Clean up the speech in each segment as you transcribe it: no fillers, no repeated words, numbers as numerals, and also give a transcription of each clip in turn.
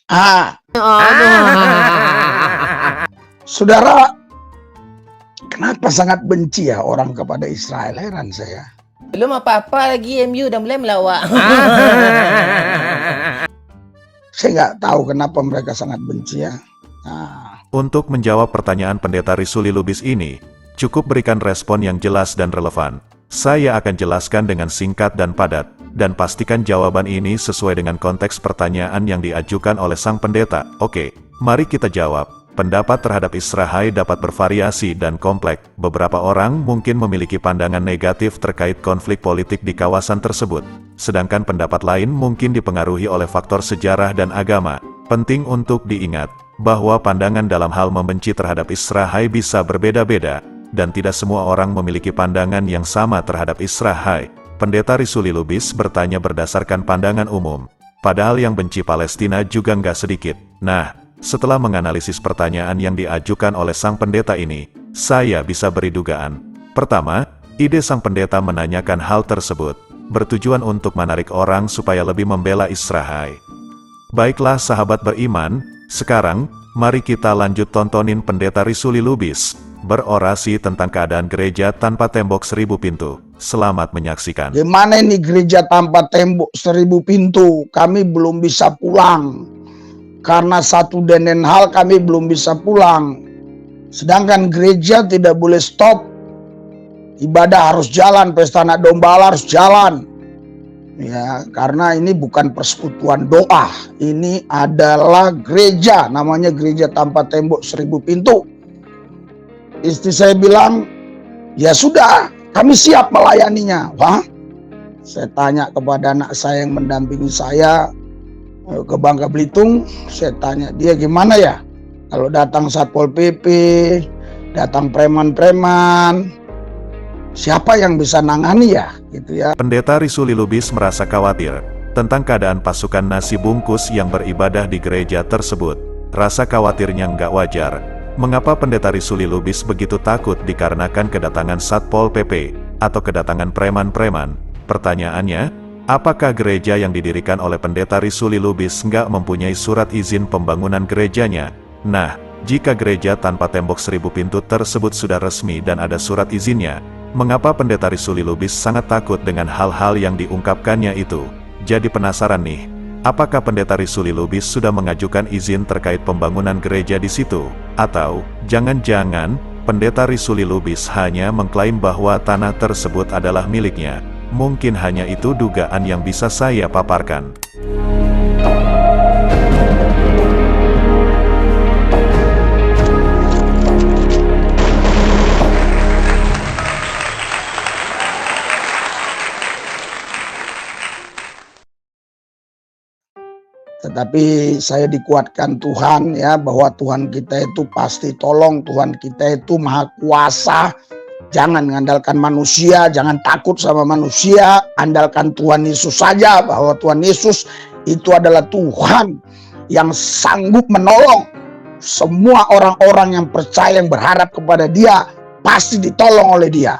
Ah, Aduh. saudara, kenapa sangat benci ya orang kepada Israel? Heran saya. Belum apa-apa lagi MU udah mulai melawak. Saya nggak tahu kenapa mereka sangat benci ya. Nah, Untuk menjawab pertanyaan Pendeta Risuli Lubis ini, cukup berikan respon yang jelas dan relevan. Saya akan jelaskan dengan singkat dan padat, dan pastikan jawaban ini sesuai dengan konteks pertanyaan yang diajukan oleh sang pendeta. Oke, mari kita jawab. Pendapat terhadap Israel dapat bervariasi dan kompleks. Beberapa orang mungkin memiliki pandangan negatif terkait konflik politik di kawasan tersebut, sedangkan pendapat lain mungkin dipengaruhi oleh faktor sejarah dan agama. Penting untuk diingat bahwa pandangan dalam hal membenci terhadap Israel bisa berbeda-beda, dan tidak semua orang memiliki pandangan yang sama terhadap Israel. Pendeta Risuli Lubis bertanya berdasarkan pandangan umum, padahal yang benci Palestina juga nggak sedikit. Nah, setelah menganalisis pertanyaan yang diajukan oleh sang pendeta ini, saya bisa beri dugaan. Pertama, ide sang pendeta menanyakan hal tersebut bertujuan untuk menarik orang supaya lebih membela Israel. Baiklah sahabat beriman, sekarang, mari kita lanjut tontonin Pendeta Risuli Lubis berorasi tentang keadaan gereja tanpa tembok 1000 pintu. Selamat menyaksikan. gimana ini gereja tanpa tembok 1000 pintu? Kami belum bisa pulang. Karena satu dan lain hal kami belum bisa pulang. Sedangkan gereja tidak boleh stop. Ibadah harus jalan, pesta anak domba harus jalan. Ya, karena ini bukan persekutuan doa. Ini adalah gereja, namanya gereja tanpa tembok 1000 pintu. Istri saya bilang, ya sudah, kami siap melayaninya. Wah, saya tanya kepada anak saya yang mendampingi saya ke Bangka Belitung, saya tanya dia gimana ya kalau datang Satpol PP, datang preman-preman, siapa yang bisa nangani ya gitu ya. Pendeta Risuli Lubis merasa khawatir tentang keadaan pasukan nasi bungkus yang beribadah di gereja tersebut. Rasa khawatirnya nggak wajar. Mengapa Pendeta Risuli Lubis begitu takut dikarenakan kedatangan Satpol PP atau kedatangan preman-preman? Pertanyaannya, apakah gereja yang didirikan oleh Pendeta Risuli Lubis nggak mempunyai surat izin pembangunan gerejanya? Nah, jika gereja tanpa tembok 1000 pintu tersebut sudah resmi dan ada surat izinnya, mengapa Pendeta Risuli Lubis sangat takut dengan hal-hal yang diungkapkannya itu? Jadi penasaran nih, apakah Pendeta Risuli Lubis sudah mengajukan izin terkait pembangunan gereja di situ? Atau, jangan-jangan, Pendeta Risuli Lubis hanya mengklaim bahwa tanah tersebut adalah miliknya? Mungkin hanya itu dugaan yang bisa saya paparkan. Tetapi saya dikuatkan Tuhan ya, bahwa Tuhan kita itu pasti tolong, Tuhan kita itu maha kuasa. Jangan mengandalkan manusia, jangan takut sama manusia, andalkan Tuhan Yesus saja, bahwa Tuhan Yesus itu adalah Tuhan yang sanggup menolong. Semua orang-orang yang percaya, yang berharap kepada Dia, pasti ditolong oleh Dia.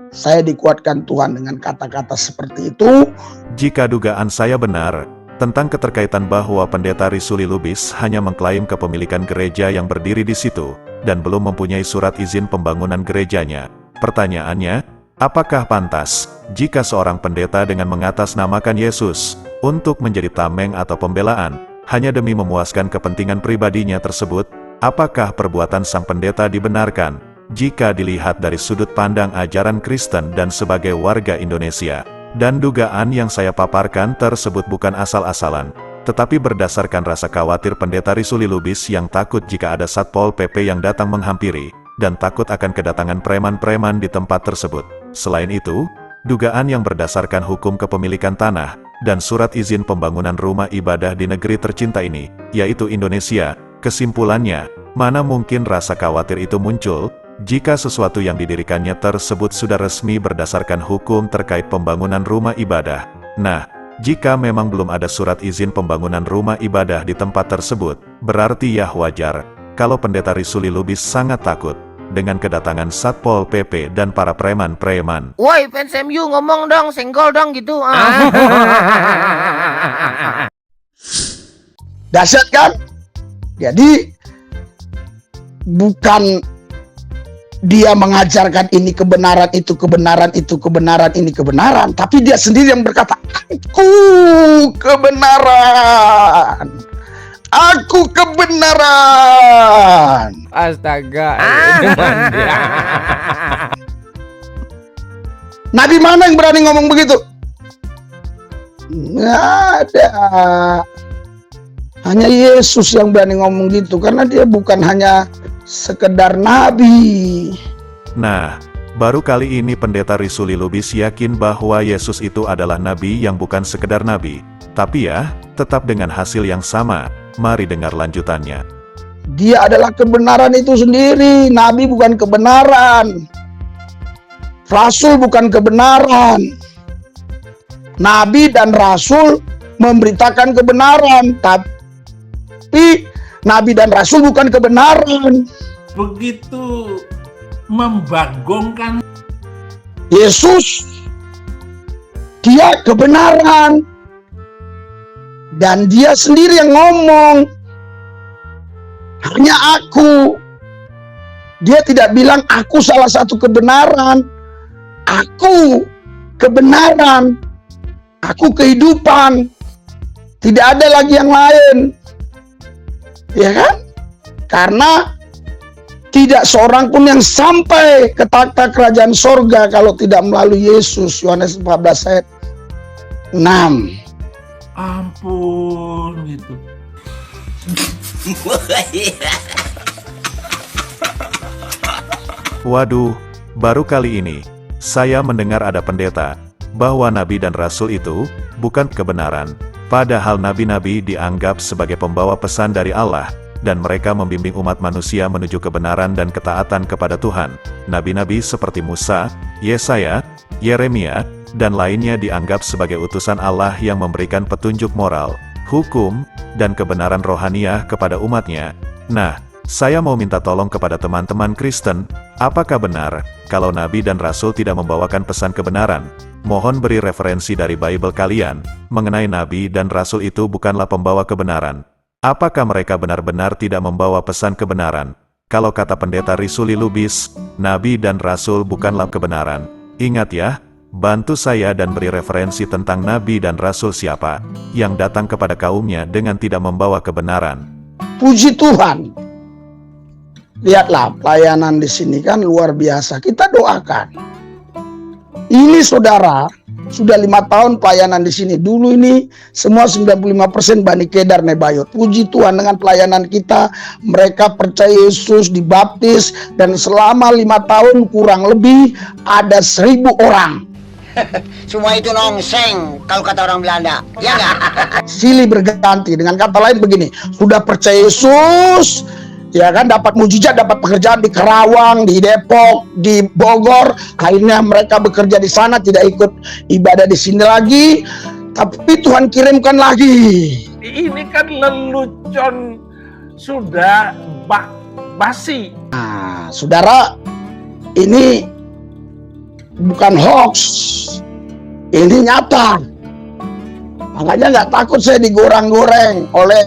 Saya dikuatkan Tuhan dengan kata-kata seperti itu. Jika dugaan saya benar, tentang keterkaitan bahwa Pendeta Risuli Lubis hanya mengklaim kepemilikan gereja yang berdiri di situ, dan belum mempunyai surat izin pembangunan gerejanya. Pertanyaannya, apakah pantas jika seorang pendeta dengan mengatasnamakan Yesus untuk menjadi tameng atau pembelaan hanya demi memuaskan kepentingan pribadinya tersebut? Apakah perbuatan sang pendeta dibenarkan jika dilihat dari sudut pandang ajaran Kristen dan sebagai warga Indonesia? Dan dugaan yang saya paparkan tersebut bukan asal-asalan, tetapi berdasarkan rasa khawatir Pendeta Risuli Lubis yang takut jika ada Satpol PP yang datang menghampiri, dan takut akan kedatangan preman-preman di tempat tersebut. Selain itu, dugaan yang berdasarkan hukum kepemilikan tanah, dan surat izin pembangunan rumah ibadah di negeri tercinta ini, yaitu Indonesia. Kesimpulannya, mana mungkin rasa khawatir itu muncul, jika sesuatu yang didirikannya tersebut sudah resmi berdasarkan hukum terkait pembangunan rumah ibadah. Nah, jika memang belum ada surat izin pembangunan rumah ibadah di tempat tersebut, berarti ya wajar kalau Pendeta Risuli Lubis sangat takut dengan kedatangan Satpol PP dan para preman-preman. Woi fans MU ngomong dong, senggol dong gitu. Dahsyat kan? Jadi bukan dia mengajarkan ini kebenaran, itu kebenaran, itu kebenaran, ini kebenaran, tapi dia sendiri yang berkata, aku kebenaran, aku kebenaran. Astaga. Nabi mana yang berani ngomong begitu? Nggak ada. Hanya Yesus yang berani ngomong gitu, karena dia bukan hanya sekedar nabi. Nah, baru kali ini Pendeta Risuli Lubis yakin bahwa Yesus itu adalah nabi yang bukan sekedar nabi. Tapi ya, tetap dengan hasil yang sama. Mari dengar lanjutannya. Dia adalah kebenaran itu sendiri. Nabi bukan kebenaran. Rasul bukan kebenaran. Nabi dan Rasul memberitakan kebenaran, tapi Nabi dan Rasul bukan kebenaran. Begitu membagongkan Yesus, dia kebenaran. Dan dia sendiri yang ngomong, hanya aku. Dia tidak bilang aku salah satu kebenaran. Aku kebenaran. Aku kehidupan. Tidak ada lagi yang lain. Ya kan? Karena tidak seorang pun yang sampai ke takhta kerajaan sorga kalau tidak melalui Yesus. Yohanes 14 ayat 6. ampun gitu. Waduh, baru kali ini saya mendengar ada pendeta bahwa nabi dan rasul itu bukan kebenaran. Padahal nabi-nabi dianggap sebagai pembawa pesan dari Allah, dan mereka membimbing umat manusia menuju kebenaran dan ketaatan kepada Tuhan. Nabi-nabi seperti Musa, Yesaya, Yeremia, dan lainnya dianggap sebagai utusan Allah yang memberikan petunjuk moral, hukum, dan kebenaran rohaniah kepada umatnya. Nah, saya mau minta tolong kepada teman-teman Kristen, apakah benar kalau nabi dan rasul tidak membawakan pesan kebenaran? Mohon beri referensi dari Bible kalian mengenai nabi dan rasul itu bukanlah pembawa kebenaran. Apakah mereka benar-benar tidak membawa pesan kebenaran? Kalau kata Pendeta Risuli Lubis, nabi dan rasul bukanlah kebenaran. Ingat ya, bantu saya dan beri referensi tentang nabi dan rasul siapa yang datang kepada kaumnya dengan tidak membawa kebenaran. Puji Tuhan. Lihatlah pelayanan di sini kan luar biasa. Kita doakan. Ini saudara, sudah 5 tahun pelayanan di sini. Dulu ini semua 95% Bani Kedar Nebayot. Puji Tuhan dengan pelayanan kita, mereka percaya Yesus, dibaptis, dan selama 5 tahun kurang lebih ada 1.000 orang. Semua itu nongseng kalau kata orang Belanda, ya nggak? Silih berganti. Dengan kata lain begini, sudah percaya Yesus, ya kan, dapat mujizat, dapat pekerjaan di Karawang, di Depok, di Bogor. Akhirnya mereka bekerja di sana, tidak ikut ibadah di sini lagi. Tapi Tuhan kirimkan lagi. Ini kan lelucon sudah basi. Nah, saudara, ini bukan hoax, ini nyata. Makanya nggak takut saya digoreng-goreng oleh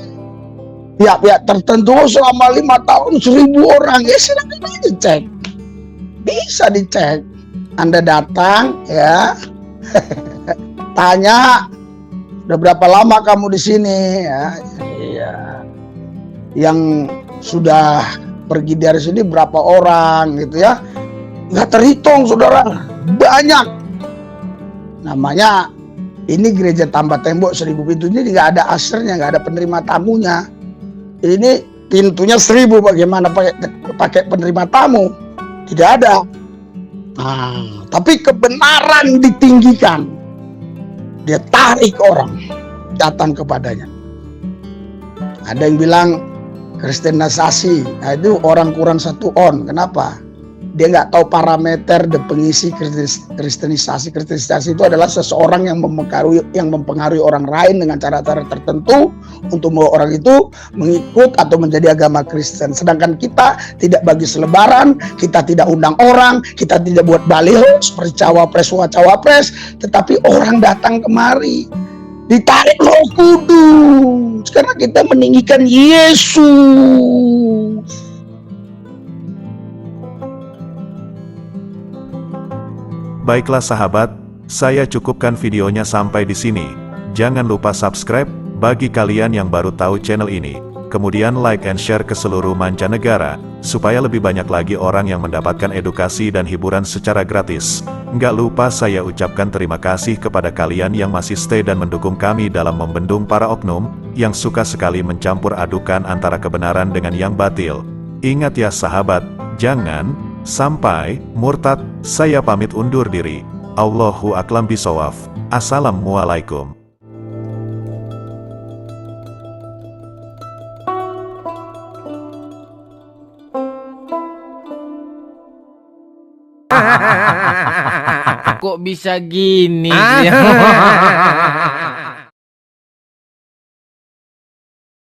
pihak-pihak tertentu. Selama 5 tahun 1.000 orang, ya silakan aja dicek, bisa dicek. Anda datang ya, tanya, udah berapa lama kamu di sini ya? Iya. Yang sudah pergi dari sini berapa orang gitu ya? Nggak terhitung saudara, banyak. Namanya ini gereja Tambah Tembok 1.000 pintu, ini nggak ada asernya, nggak ada penerima tamunya. Ini pintunya 1.000, bagaimana pakai penerima tamu? Tidak ada. Nah, tapi kebenaran ditinggikan, dia tarik orang datang kepadanya. Ada yang bilang kristenisasi, nah itu orang kurang 1 on. Kenapa? Dia nggak tahu parameter definisi kristenisasi. Kristenisasi itu adalah seseorang yang mempengaruhi orang lain dengan cara-cara tertentu untuk membawa orang itu mengikut atau menjadi agama Kristen. Sedangkan kita tidak bagi selebaran, kita tidak undang orang, kita tidak buat baliho seperti cawapres, tetapi orang datang kemari ditarik Roh Kudus. Karena Karena kita meninggikan Yesus. Baiklah sahabat, saya cukupkan videonya sampai di sini. Jangan lupa subscribe bagi kalian yang baru tahu channel ini. Kemudian like and share ke seluruh mancanegara, supaya lebih banyak lagi orang yang mendapatkan edukasi dan hiburan secara gratis. Nggak lupa saya ucapkan terima kasih kepada kalian yang masih stay dan mendukung kami dalam membendung para oknum, yang suka sekali mencampur adukan antara kebenaran dengan yang batil. Ingat ya sahabat, jangan sampai murtad. Saya pamit undur diri. Allahu a'lam bishawab. Assalamualaikum. Kok bisa gini sih?